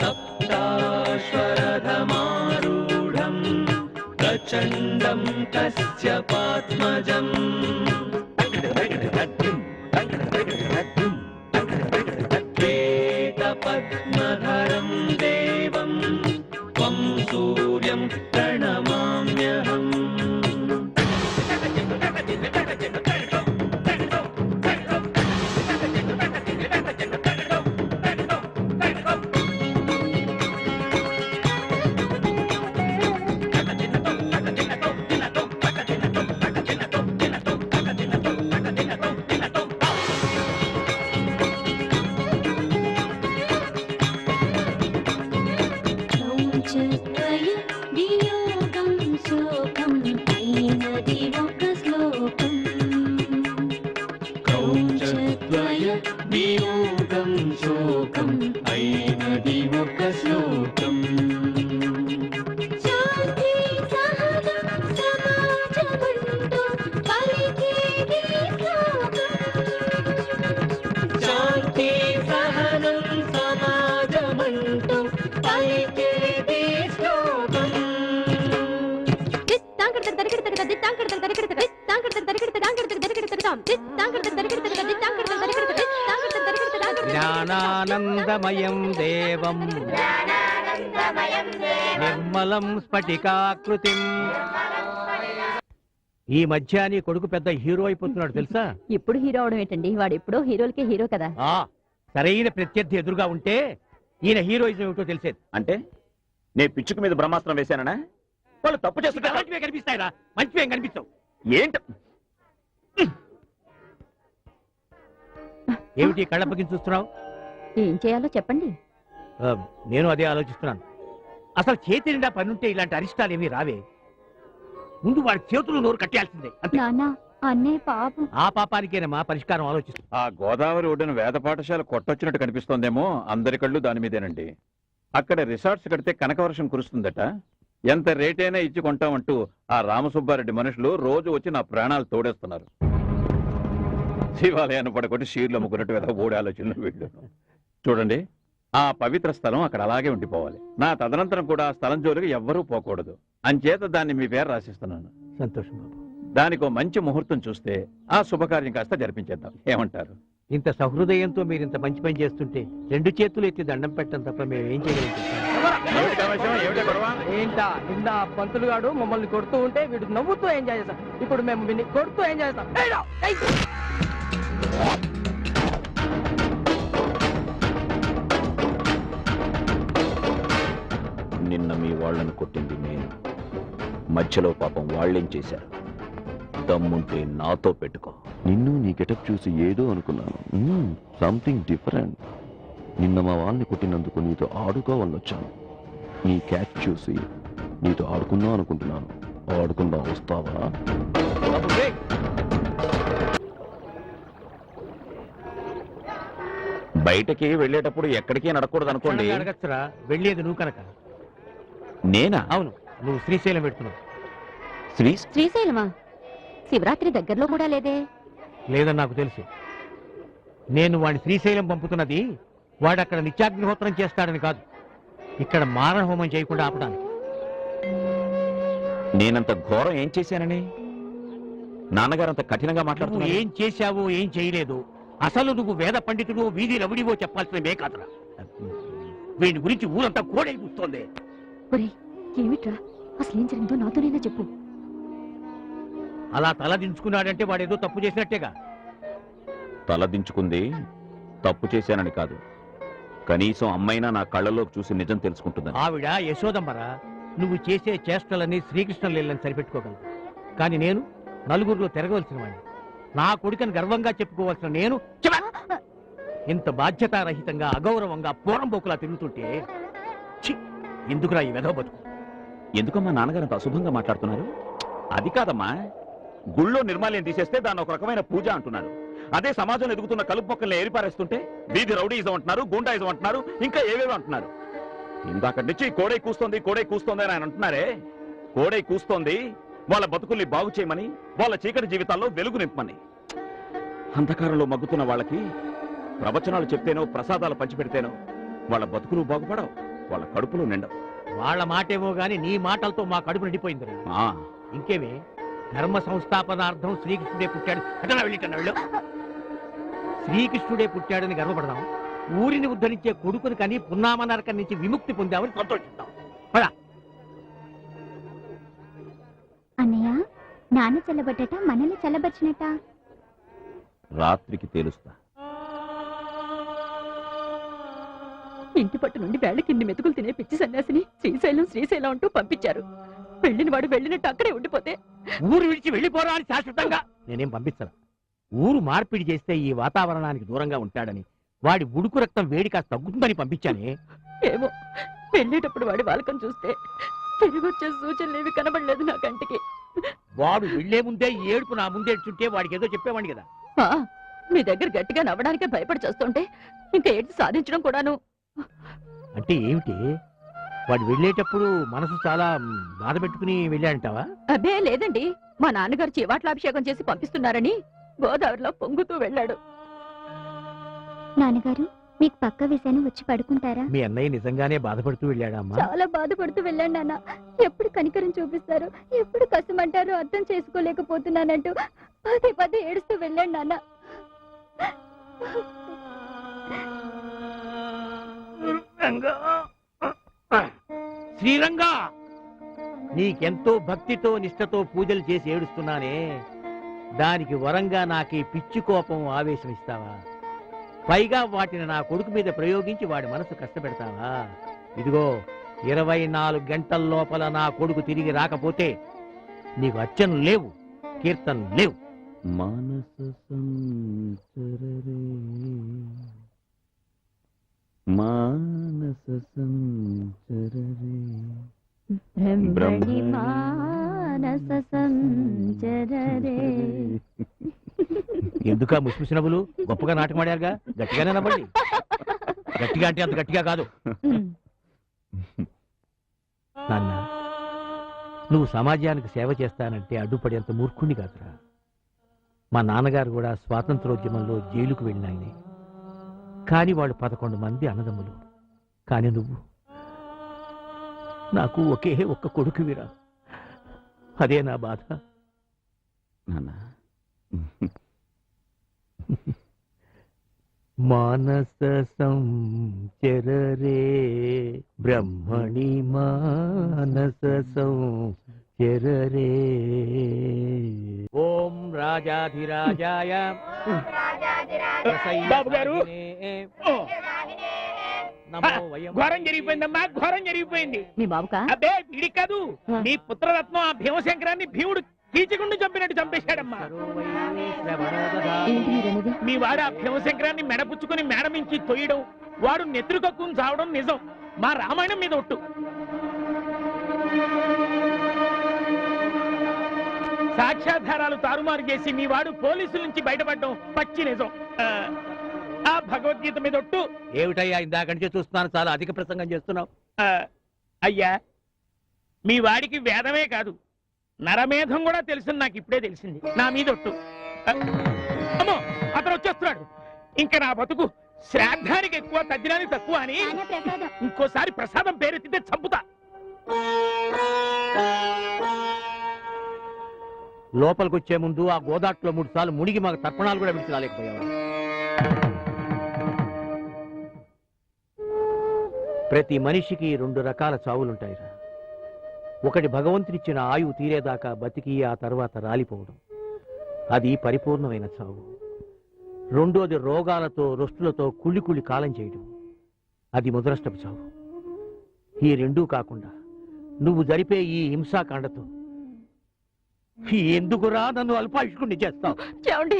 सप्ताश्वरथमारूढम् प्रचण्डं कश्यपात्मजम् श्वेतपद्मधरं देवं त्वं सूर्यं प्रणमाम्यहम्। జ్ఞానానందమయం దేవం నిర్మలం స్ఫటికాకృతిం. ఈ మధ్య నీ కొడుకు పెద్ద హీరో అయిపోతున్నాడు తెలుసా? ఇప్పుడు హీరో అవడం ఏంటండి, వాడు ఎప్పుడో హీరోలకే హీరో కదా. సరైన ప్రత్యర్థి ఎదురుగా ఉంటే ఈయన హీరోయిజం ఏమిటో తెలిసేది. అంటే నేను పిచ్చుక మీద బ్రహ్మాస్త్రం వేశానా? వాళ్ళు తప్పు చేస్తుంటే మంచివే కనిపిస్తాయిరా, మంచివే కనిపిస్తావు. ఏంట ఏమిటి కళ్ళప్పగించి చూస్తున్నావు? ఏం చేయాలో చెప్పండి. నేను అదే ఆలోచిస్తున్నాను. అసలు చేతి నిండా పనుంటే ఇలాంటి అరిష్టాలు ఏమీ రావే. ముందు వాడి చేతులు నోరు కట్టేయాల్సిందే. అన్నే పాపం. ఆ పాపానికేనమ్మా పరిష్కారం ఆలోచిస్తుంది. ఆ గోదావరి ఒడ్డున వేద పాఠశాల కొట్టొచ్చినట్టు కనిపిస్తోందేమో. అందరి కళ్ళు దాని మీదేనండి. అక్కడ రిసార్ట్స్ కడితే కనకవర్షం కురుస్తుందట. ఎంత రేటైనా ఇచ్చి కొంటామంటూ ఆ రామసుబ్బారెడ్డి మనుషులు రోజు వచ్చి నా ప్రాణాలు తోడేస్తున్నారు. శివాలయాన్ని పడకొట్టి షీర్లు అమ్ముకున్నట్టు వేద ఓడి ఆలోచనలు వీళ్ళు. చూడండి, ఆ పవిత్ర స్థలం అక్కడ అలాగే ఉండిపోవాలి. నా తదనంతరం కూడా ఆ స్థలం జోలికి ఎవ్వరూ పోకూడదు. అంచేత దాన్ని మీ పేరు రాసిస్తున్నాను. సంతోషం బాబు. దానికి మంచి ముహూర్తం చూస్తే ఆ శుభకార్యం కాస్త జరిపించేద్దాం. ఏమంటారు? ఇంత సహృదయంతో మీరు ఇంత మంచి పని చేస్తుంటే రెండు చేతులు ఎత్తి దండం పెట్టడం తప్ప మేము ఏం చేయగలం? ఏంటా నిన్న పంతులు గాడు మమ్మల్ని కొడుతూ ఉంటే వీడు నవ్వుతూ ఎంజాయ్ చేస్తాం. ఇప్పుడు మేము వీడిని కొడుతూ ఎంజాయ్ చేస్తాం. నిన్న మీ వాళ్ళని కొట్టింది నేను. మధ్యలో పాపం వాళ్ళేం చేశారు? దమ్ముంటే నాతో పెట్టుకో. నిన్ను నీ గెటప్ చూసి ఏదో అనుకున్నాను. Something different. నిన్న మా వాళ్ళని కొట్టినందుకు నీతో ఆడుకోవాలని వచ్చాను. నీ క్యాచ్ చూసి నీతో ఆడుకుందాం అనుకుంటున్నాను. ఆడుకుందాం, వస్తావా? బయటకి వెళ్ళేటప్పుడు ఎక్కడికి నడకూడదు అనుకోండి. అడగచ్చురా, వెళ్ళేది నువ్వు కనుక. నేనా? అవును, నువ్వు శ్రీశైలం పెడుతున్నావు. శ్రీశైలమా? శివరాత్రి దగ్గరలో కూడా లేదే. లేదని నాకు తెలుసు. నేను వాడిని శ్రీశైలం పంపుతున్నది వాడు అక్కడ నిత్యాగ్నిహోత్రం చేస్తాడని కాదు, ఇక్కడ మారణ హోమం చేయకుండా ఆపడానికి. నేనంత ఘోరం ఏం చేశానని నాన్నగారు అంత కఠినంగా మాట్లాడుతున్నారు? ఏం చేశావో ఏం చేయలేదు, అసలు నువ్వు వేద పండితుడు వీధి రవుడివో చెప్పాల్సినవే కాదురా. వీడి గురించి ఊరంతా కోడై కూస్తోంది. ఏమిట్రా అసలు ఏం జరిగిందో నాతోనైనా చెప్పు. అలా తల దించుకున్నాడంటే వాడేదో తప్పు చేసినట్టేగా. తల దించుకుంది తప్పు చేశానని కాదు, కనీసం అమ్మైనా నా కళ్ళలోకి చూసి నిజం తెలుసుకుంటుంది. ఆవిడ యశోదమ్మరా, నువ్వు చేసే చేష్టలని శ్రీకృష్ణ లీలని సరిపెట్టుకోగలవు. కానీ నేను నలుగురిలో తిరగవలసిన వాడిని. నా కొడుకని గర్వంగా చెప్పుకోవాల్సిన నేను ఇంత బాధ్యతారహితంగా అగౌరవంగా పోరంబోకులా తిరుగుతుంటే ఎందుకురా ఈ వెధవ బతుకు? ఎందుకమ్మా నాన్నగారు అంత అశుభంగా మాట్లాడుతున్నారు? అది కాదమ్మా, గుళ్ళో నిర్మాల్యం తీసేస్తే దాన్ని ఒక రకమైన పూజ అంటున్నారు. అదే సమాజంలో ఎదుగుతున్న కలుపు మొక్కల్ని ఏరిపారేస్తుంటే వీధి రౌడీజం అంటున్నారు, గూండాయిజం అంటున్నారు, ఇంకా ఏవేవో అంటున్నారు. ఇందాకటి నుంచి కోడై కూస్తోంది అని ఆయన అంటున్నారే. కోడై కూస్తోంది వాళ్ళ బతుకుల్ని బాగు చేయమని, వాళ్ళ చీకటి జీవితాల్లో వెలుగు నింపమని. అంధకారంలో మగ్గుతున్న వాళ్ళకి ప్రవచనాలు చెప్తేనో ప్రసాదాలు పంచిపెడితేనో వాళ్ళ బతుకులు బాగుపడవు, వాళ్ళ కడుపులు నిండవు. వాళ్ళ మాటేమో గాని నీ మాటలతో మా కడుపు నిండిపోయిందిరా. ఆ, ఇంకేమే ధర్మ సంస్థాపనార్థం శ్రీకృష్ణుడే పుట్టాడు అటనా వెళ్ళిటన్నా వెళ్ళు. శ్రీకృష్ణుడే పుట్టాడని గర్వపడదాం, ఊరిని ఉద్ధరించే కొడుకుని కని పున్నామ నరకం నుంచి విముక్తి పొందామని సంతోషిద్దాం. అన్నయ్య, నాన్న చల్లబట్టట మనల్ని చల్లబరిచినట్ట. రాత్రికి తేలుస్తా. ఇంటి పట్టు నుండి వేళ్ల కింది మెతుకులు తినే పిచ్చి సన్యాసిని శ్రీశైలం శ్రీశైలం అంటూ పంపించారు. వెళ్ళిన వాడు వెళ్ళినట్టు అక్కడే ఉండిపోతే ఊరు విడిచి వెళ్ళిపోరా అని శాశ్వతంగా నేనేం పంపించరా. ఊరు మార్పిడి చేస్తే ఈ వాతావరణానికి దూరంగా ఉంటాడని, వాడి ఉడుకు రక్తం వేడి కాస్త తగ్గుతుందని పంపించానే. ఏమో, వెళ్ళేటప్పుడు వాడి వాలకం చూస్తే తిరిగి వచ్చే సూచనలు ఏవి కనబడలేదు నా కంటికి. వాడు వెళ్లే ముందే ఏడుపు నా ముందే ఏడ్చుంటే వాడికి ఏదో చెప్పేవాడిని కదా. మీ దగ్గర గట్టిగా నవ్వడానికే భయపడి చేస్తుంటే ఇంకా ఏడ్చి సాధించడం కూడాను. అంటే ఏమిటి, వాడు వెళ్ళేటప్పుడు మనసు చాలా బాధ పెట్టుకుని వెళ్ళాడంటావా? అదే లేదండి, మా నాన్నగారు చివాట్ల చేసి పంపిస్తున్నారని గోదావరిలో పొంగుతూ వెళ్ళాడు. నాన్నగారు, మీకు పక్క విషయాన్ని వచ్చి పడుకుంటారా? మీ అన్నయ్య నిజంగానే బాధపడుతూ వెళ్ళాడా అమ్మా? చాలా బాధపడుతూ వెళ్ళాను నాన్న. ఎప్పుడు కనికరం చూపిస్తారు, ఎప్పుడు కష్టమంటారో అర్థం చేసుకోలేకపోతున్నానంటూ పదే పదే ఏడుస్తూ వెళ్ళాను నాన్న. శ్రీరంగా, నీకెంతో భక్తితో నిష్ఠతో పూజలు చేసి ఏడుస్తున్నానే, దానికి వరంగా నాకీ పిచ్చి కోపం ఆవేశం ఇస్తావా? పైగా వాటిని నా కొడుకు మీద ప్రయోగించి వాడి మనసు కష్టపెడతావా? ఇదిగో 24 గంటల లోపల నా కొడుకు తిరిగి రాకపోతే నీకు అర్చనలు లేవు, కీర్తనలు లేవు. మానస సంచరరే మానస సంచరరే బ్రహ్మణి మానస సంచరరే. ఎందుకా ముసిముసి నవ్వులు? గొప్పగా నాటకం ఆడారుగా, గట్టిగానే నవ్వండి. గట్టిగా అంటే అంత గట్టిగా కాదు. నాన్న, నువ్వు సమాజానికి సేవ చేస్తానంటే అడ్డుపడేంత మూర్ఖుణ్ణి కాదురా. మా నాన్నగారు కూడా స్వాతంత్రోద్యమంలో జైలుకు వెళ్ళినాయనే, కానీ వాళ్ళు 11 మంది అన్నదమ్ములు. కానీ నువ్వు నాకు ఒకే ఒక్క కొడుకువిరా. అదే నా బాధ. నాన్న, మానస సంచరరే బ్రహ్మణి మానస సంచరరే. ఓం రాజాధిరాజాయ బాబు గారు, ఘోరం జరిగిపోయిందమ్మా, ఘోరం జరిగిపోయింది. మీ బాబుకా? అబ్బే వీడి కాదు, నీ పుత్రరత్నం ఆ భీమశంకరాన్ని భీముడు కీచకుండా చంపినట్టు చంపేశాడమ్మా. ఏంటి మీరనేది? మీ వాడు ఆ భీమశంకరాన్ని మెడపుచ్చుకుని మేడమించి తొయ్యడం, వాడు నెత్తురుకక్కుని చావడం నిజం. మా రామాయణం మీద ఒట్టు. సాక్ష్యాధారాలు తారుమారు చేసి మీ వాడు పోలీసుల నుంచి బయటపడడం పచ్చి నిజం. ఆ భగవద్గీత మీద ఒట్టు. ఏమిటయ్యా ఇందాక నుంచి చూస్తున్నాను, చాలా అధిక ప్రసంగం చేస్తున్నావు. అయ్యా, మీ వాడికి వేదమే కాదు నరమేధం కూడా తెలుసు, నాకు ఇప్పుడే తెలిసింది. నా మీద ఒట్టు. అమ్మో, అతను వచ్చేస్తున్నాడు. ఇంకా నా బతుకు శ్రాద్ధానికి ఎక్కువ, తద్దినానికి తక్కువ అని ఇంకోసారి ప్రసాదం పేరెత్తితే చంపుతా. లోపలికొచ్చే ముందు ఆ గోదాట్లో 3 సార్లు మునిగి మాకు తర్పణాలు కూడా విడిచి రాలేకపోయావు. ప్రతి మనిషికి 2 రకాల చావులుంటాయిరా. ఒకటి భగవంతునిచ్చిన ఆయువు తీరేదాకా బతికి ఆ తర్వాత రాలిపోవడం, అది పరిపూర్ణమైన చావు. రెండోది రోగాలతో రొస్టులతో కుళ్ళి కుళ్ళి కాలం చేయడం, అది ముదరష్టపు చావు. ఈ రెండూ కాకుండా నువ్వు జరిపే ఈ హింసాకాండతో ఎందుకురా నన్ను అల్పాయుష్కుణ్ణి చేస్తావు? ఏమండి,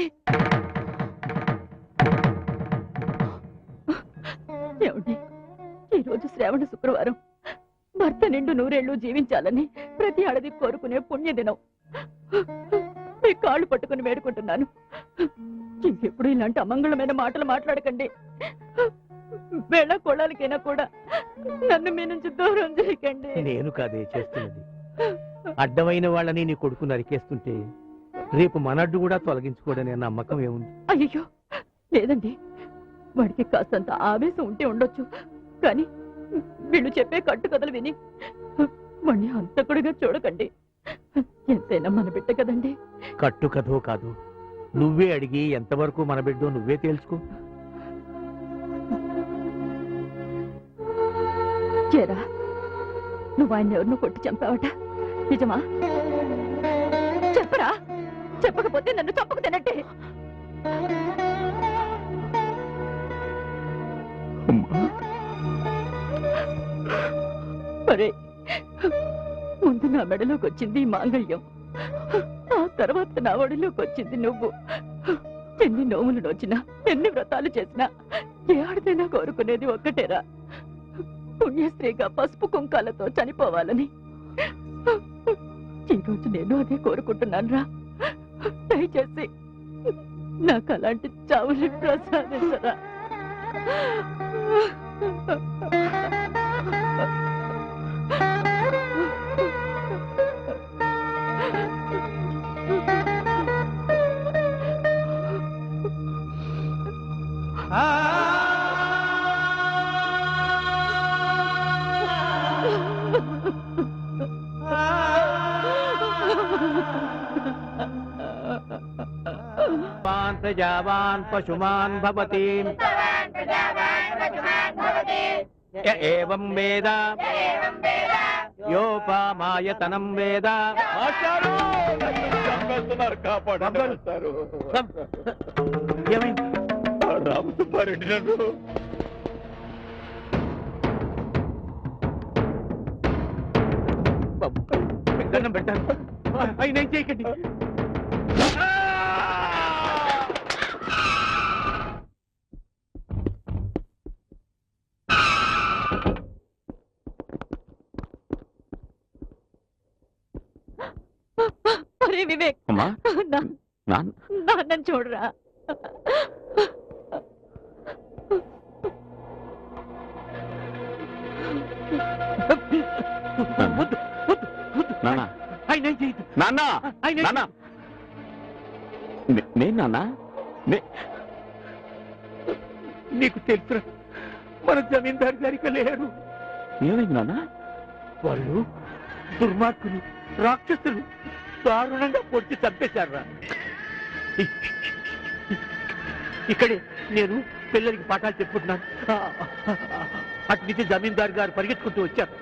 ఏమండి, ఈరోజు శ్రావణ శుక్రవారం, భర్త నిండు 100 ఏళ్ళు జీవించాలని ప్రతి ఆడది కోరుకునే పుణ్యదినం. మీ కాళ్ళు పట్టుకుని వేడుకుంటున్నాను, ఇంకెప్పుడు ఇలాంటి అమంగళమైన మాటలు మాట్లాడకండి. వేళ కొడాలికైనా కూడా నన్ను మీ నుంచి దూరం చేయకండి. నేను కాదే చేస్తున్నది. అడ్డమైన వాళ్ళని నీ కొడుకు నరికేస్తుంటే రేపు మనడ్డు కూడా తొలగించుకోడనే నమ్మకం ఏముంది? అయ్యో లేదండి, వాడికి కాస్తంత ఆవేశం ఉంటే ఉండొచ్చు, కానీ వీళ్ళు చెప్పే కట్టుకథలు విని వాణ్ణి హంతకుడిగా చూడకండి. ఎంతైనా మన బిడ్డ కదండి. కట్టు కథో కాదు, నువ్వే అడిగి ఎంతవరకు మన బిడ్డో నువ్వే తెలుసుకో. చేరా, నువ్వు ఆయన ఎవరినో కొట్టి చంపావట, నిజమా? చెప్పరా, చెప్పకపోతే నన్ను చంపకు తినట్టే. మరే, ముందు నా మెడలోకి వచ్చింది ఈ మాంగళ్యం, ఆ తర్వాత నా ఒడిలోకి వచ్చింది నువ్వు. ఎన్ని నోములు నోచినా, ఎన్ని వ్రతాలు చేసినా ఏ ఆడదైనా కోరుకునేది ఒక్కటేరా, పుణ్యశ్రీగా పసుపు కుంకాలతో చనిపోవాలని. ఈరోజు నేను అదే కోరుకుంటున్నాను రా. దయచేసి నాకు అలాంటి చావుని ప్రసాదించరా. ప్రజావాన్ పశుమాన్ భవతి య ఏవం వేద యోపామాయతనం వేద. ఏమైంది? రామసుబ్బారెడ్డి నన్ను దండం పెట్టాను, ఆయన ఏం చేయకండి. అరే వివేక్, అమ్మా, నాన్నని చూడరా. నాన్న, ఆయన ఏం చేయదు. నాన్న, నాన్న, నేను నాన్న, నీకు తెలుసురా, మన జమీందారు గారికి లేరు. ఏమైంది నాన్న? వాళ్ళు దుర్మార్గులు, రాక్షసులు, దారుణంగా పొడిచి చంపేశారా. ఇక్కడే నేను పిల్లలకి పాఠాలు చెప్పుకుంటున్నాను. అటు నుంచి జమీందారు గారు పరిగెత్తుకుంటూ వచ్చారు.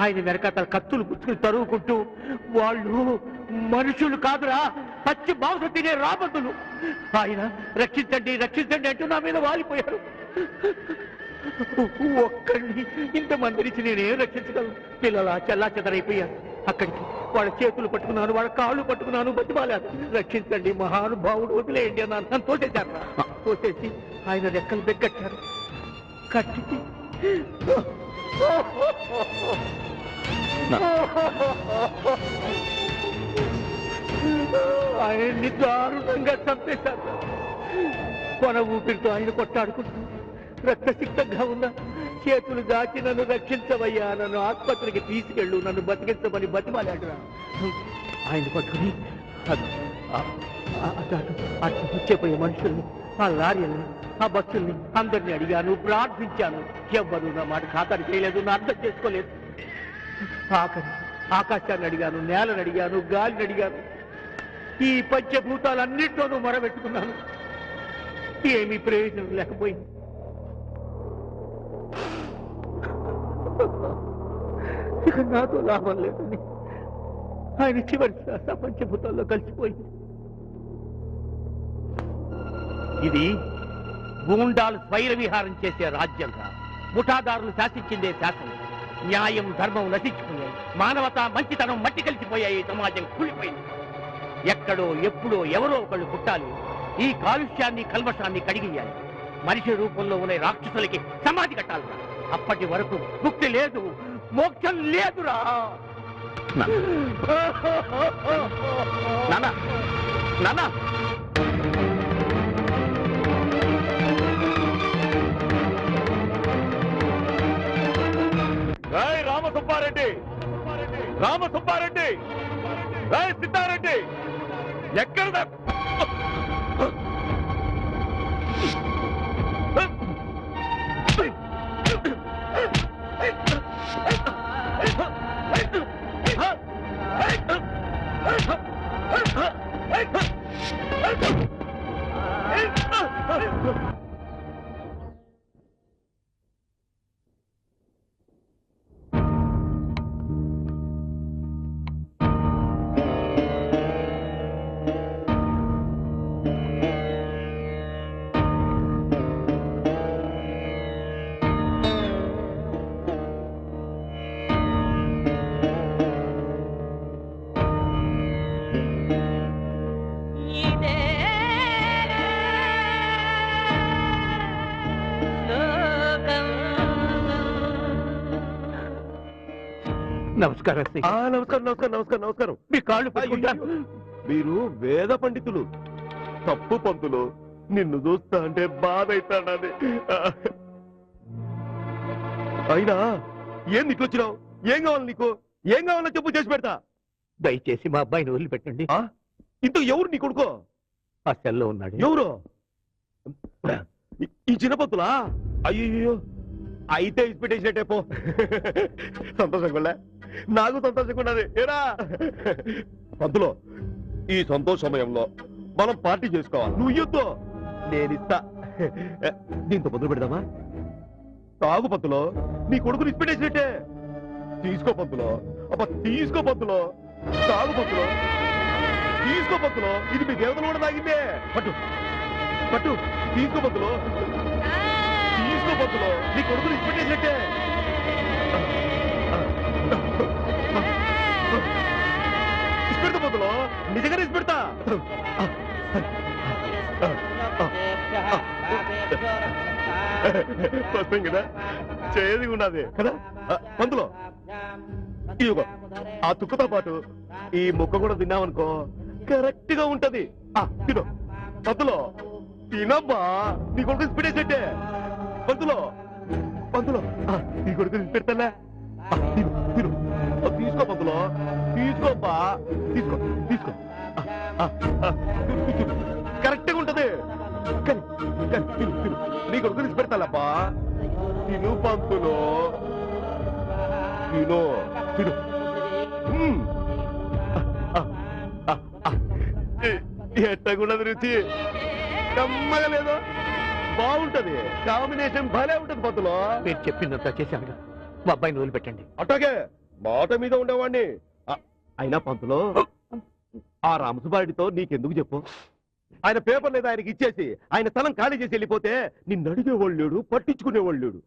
ఆయన వెనకాతల కత్తులు పుచ్చుకుని తరువుకుంటూ, వాళ్ళు మనుషులు కాదురా, పచ్చి మాంసం తినే రాబందులు. ఆయన రక్షించండి రక్షించండి అంటూ నా మీద వాలిపోయారు. ఒక్కడిని ఇంతమంది నుంచి నేనేం రక్షించగలను? పిల్లల చెల్లా చెదరైపోయారు. అక్కడికి వాళ్ళ చేతులు పట్టుకున్నాను, వాళ్ళ కాళ్ళు పట్టుకున్నాను, బతిమాలాను. రక్షించండి మహానుభావుడు, వదిలేయండి అన్నాను. నన్ను తోసేశారు. తోసేసి ఆయన రెక్కలు బెగ్గట్టారు. కట్టి ఆయన్ని దారుణంగా చంపేశారు. కొన ఊపిరితో ఆయన కొట్టాడుకుంటూ రక్తసిక్తంగా ఉన్న చేతులు దాచి నన్ను రక్షించవయ్యా, నన్ను ఆసుపత్రికి తీసుకెళ్ళు, నన్ను బతికించమని బతిమాలాడురా. ఆయన పట్టుకుని అటు వచ్చేపోయే మనుషుల్ని, ఆ లారీల్ని, ఆ బస్సుల్ని అందరినీ అడిగాను, ప్రార్థించాను. ఎవ్వరూ నా మాట ఖాతరు చేయలేదు, నా అర్థం చేసుకోలేదు. ఆఖరి ఆకాశాన్ని అడిగాను, నేలను అడిగాను, గాలిని అడిగాను. ఈ పంచభూతాలన్నింటిలోనూ మొరబెట్టుకున్నాను. ఏమీ ప్రయోజనం లేకపోయింది. ఇక నాతో లాభం లేదని ఆయన చివరి శ్వాస పంచభూతాల్లో కలిసిపోయింది. ఇది గూండాలు స్వైర విహారం చేసే రాజ్యంగా, ముఠాదారులు శాసించిందే శాసనం. న్యాయం ధర్మం నశించిపోయాయి, మానవత మంచితనం మట్టి కలిసిపోయాయి, సమాజం కూలిపోయింది. ఎక్కడో ఎప్పుడో ఎవరో ఒకళ్ళు పుట్టాలి, ఈ కాలుష్యాన్ని కల్మషాన్ని కడిగియాలి. మనిషి రూపంలో ఉన్న రాక్షసులకి సమాధి కట్టాలి. అప్పటి వరకు ముక్తి లేదు, మోక్షం లేదురా. నాన్న, నాన్న, రాయ్ రామసుబ్బారెడ్డి, రామసుబ్బారెడ్డి, రాయ్ సిద్ధారెడ్డి, ఎక్కడ నమస్కారం నమస్కారం నమస్కారం నమస్కారం నమస్కారం. మీ కాళ్ళు పట్టుకుంటాను. మీరు వేద పండితులు. తప్పు పంతులు, నిన్ను చూస్తా అంటే బాధ అవుతాడని. అయినా ఏం ఇట్లొచ్చినావు? ఏం కావాలి నీకు? ఏం కావాలో చెప్పు, చేసి పెడతా. దయచేసి మా అబ్బాయిని వదిలిపెట్టండి. ఇంత ఎవరు నీ కొడుకో? ఆ సెల్లో ఉన్నాడు. ఎవరు? ఈ చిన్న పంతులా? అయ్యో, అయితే ఇన్స్పిటేషన్ పో. సంతోషంగా నాకు సంతోషంగా ఉన్నది. ఏరా పంతులో, ఈ సంతోష సమయంలో మనం పార్టీ చేసుకోవాలి. నువ్వు ఇయ్యొద్దు, నేనిస్తా. దీంతో మొదలు పెడదామా? తాగు పంతులో, నీ కొడుకుని ఇన్స్పిటేషన్ తీసుకో పంతులో. అబ్బా తీసుకో పంతులో, తాగు పంతులో, తీసుకో పంతులో. ఇది మీ దేవతలు కూడా తాగిందే. పట్టు పట్టు, తీసుకో పంతులో, తీసుకో పంతులో. నీ కొడుకుని ఇన్స్పిటేషన్ ఇస్పెడతా పంతులో, నిజంగానే ఇస్పెడతా. వస్తాం కదా, చేయది ఉన్నది కదా పంతులో. ఇదిగో ఆ తుక్కతో పాటు ఈ ముక్క కూడా తిన్నామనుకో కరెక్ట్ గా ఉంటది. తిను పంతులో, తినబ్బా. నీ కొడుకు ఇన్స్పిటేషన్ పంతులో. పంతులో, నీ కొడుకు ఇన్స్పెడతా. తిను తిను, తీసుకో పంతులో, తీసుకోబ్బా. తీసుకో తీసుకో, కరెక్ట్ గా ఉంటది. నీ కొడుకు ఇన్స్పెడతాలబ్బా. తిను పంతులో, తిను తిను. ఎట్టగున్నది రుచి, కమ్మగా లేదో? బాగుంటది, కాంబినేషన్ భలే ఉంటది పంతులో. మీరు చెప్పిందంతా చేశాను. మా అబ్బాయిని వదిలిపెట్టండి. అట్టాగే మాట మీద ఉండేవాడిని. అయినా పంతులో, ఆ రామసుబారెడ్డితో నీకెందుకు చెప్పు? ఆయన పేపర్ లేదా ఆయనకి ఇచ్చేసి ఆయన స్థలం ఖాళీ చేసి వెళ్ళిపోతే నిన్ను అడిగేవాళ్ళు లేడు, పట్టించుకునేవాళ్ళు లేడు.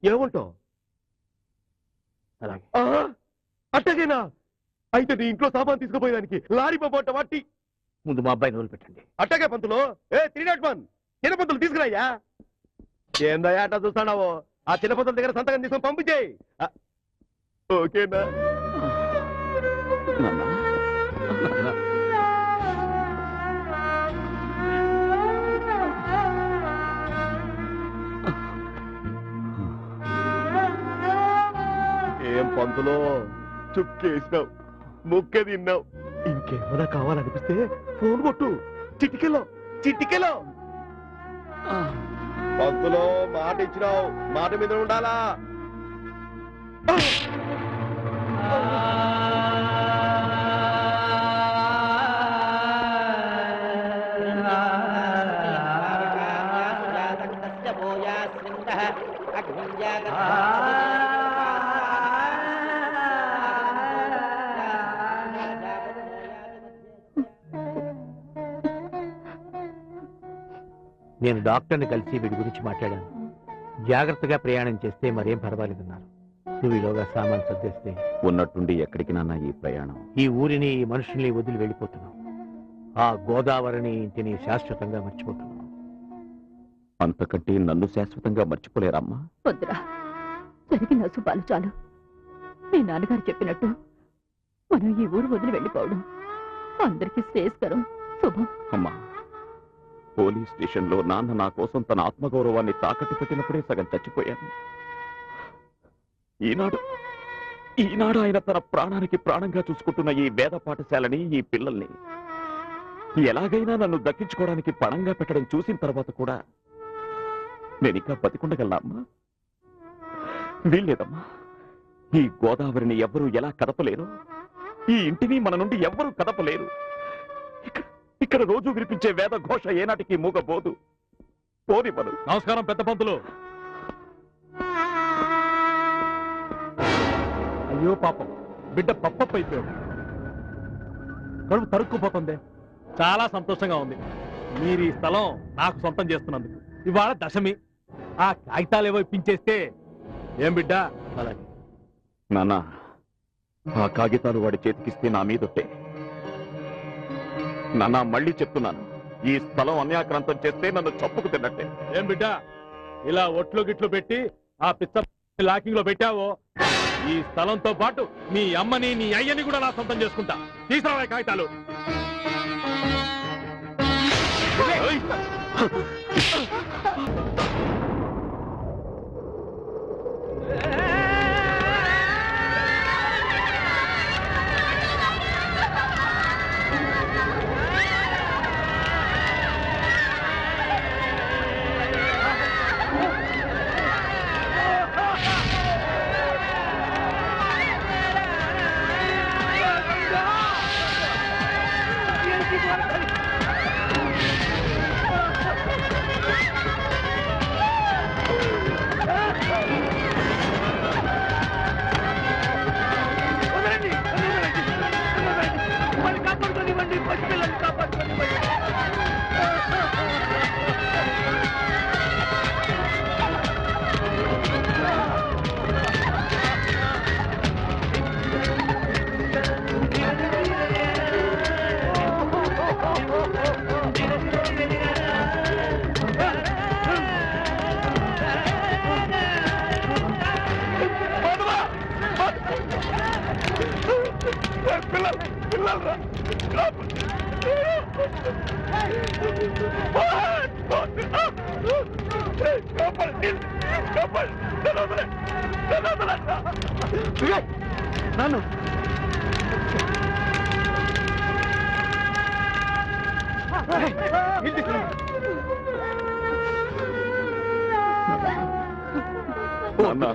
ఏమంటావు? అట్టగేనా? అయితే నీ ఇంట్లో సామాన్ తీసుకుపోయేదానికి లారీ పోట వాటి. ముందు మా అబ్బాయిని వదిలిపెట్టండి. అట్టగే పంతులు. 301 చిన్న పంతులు తీసుకురాయ్యా. ఏందయ్యా అట్లా చూస్తున్నావు? ఆ చిన్న పంతుల దగ్గర సంతకం తీసుకొని పంపించేయి. ఓకేనా? ఏం పంతులో, చుక్కేసినావు, ముక్కే తిన్నావు. ఇంకేమైనా కావాలనిపిస్తే ఫోన్ కొట్టు. చిటికెలో చిటికెలో. పంతులో, మాట ఇచ్చినావు, మాట మీద ఉండాలా? నేను డాక్టర్ని కలిసి వీడి గురించి మాట్లాడాను. జాగ్రత్తగా ప్రయాణం చేస్తే మరేం పర్వాలేదన్నారు. నువ్వు ఈలోగా సామాన్ సర్దేస్తే ఉన్నట్టుండి ఎక్కడికి నాన్న ఈ ప్రయాణం? ఈ ఊరిని, ఈ మనుషుల్ని వదిలి వెళ్ళిపోతున్నావు. ఆ గోదావరిని, ఇంటిని శాశ్వతంగా మర్చిపోతున్నావు. అంతకంటే నన్ను శాశ్వతంగా మర్చిపోలేరమ్మా? వద్దురా, జరిగిన అశుభాలు చాలు. మీ నాన్నగారు చెప్పినట్టు మనం ఈ ఊరు వదిలి వెళ్ళిపోవడం అందరికీ శ్రేయస్కరం, శుభం. అమ్మా, పోలీస్ స్టేషన్ లో నాన్న నా కోసం తన ఆత్మగౌరవాన్ని తాకట్టు పెట్టినప్పుడే సగం చచ్చిపోయాను. ఈనాడు ఆయన తన ప్రాణానికి ప్రాణంగా చూసుకుంటున్న ఈ వేద పాఠశాలని, ఈ పిల్లల్ని ఎలాగైనా నన్ను దక్కించుకోవడానికి పణంగా పెట్టడం చూసిన తర్వాత కూడా నేను ఇంకా బతికుండగలనా అమ్మా? వీల్లేదమ్మా. ఈ గోదావరిని ఎవ్వరూ ఎలా కదపలేరు, ఈ ఇంటిని మన నుండి ఎవ్వరూ కదపలేరు. ఇక్కడ రోజు వినిపించే వేద ఘోష ఏనాటికి మూగబోదు. పోనివ్వను. నమస్కారం పెద్ద పంతులు. అయ్యో పాపం, బిడ్డ పప్పప్పు అయిపోయాడు. కడుపు తరుక్కుపోతుంది. చాలా సంతోషంగా ఉంది. మీరు ఈ స్థలం నాకు సొంతం చేస్తున్నందుకు. ఇవాళ దశమి. ఆ కాగితాలు ఏవో ఇప్పించేస్తే ఏం బిడ్డ? అలాగే నాన్న, ఆ కాగితాలు వాడి చేతికిస్తే నా మీదొట్టే. నాన్న, మళ్ళీ చెప్తున్నాను, ఈ స్థలం అన్యాక్రాంతం చేస్తే నన్ను చప్పుకు తిన్నట్టే. ఏం బిడ్డ, ఇలా ఒట్లు గిట్లు పెట్టి ఆ పిచ్చ లాకింగ్ లో పెట్టావో ఈ స్థలంతో పాటు మీ అమ్మని నీ అయ్యని కూడా నా సొంతం చేసుకుంటా. తీసుకురావే కాగితాలు. నన్ను నాన్న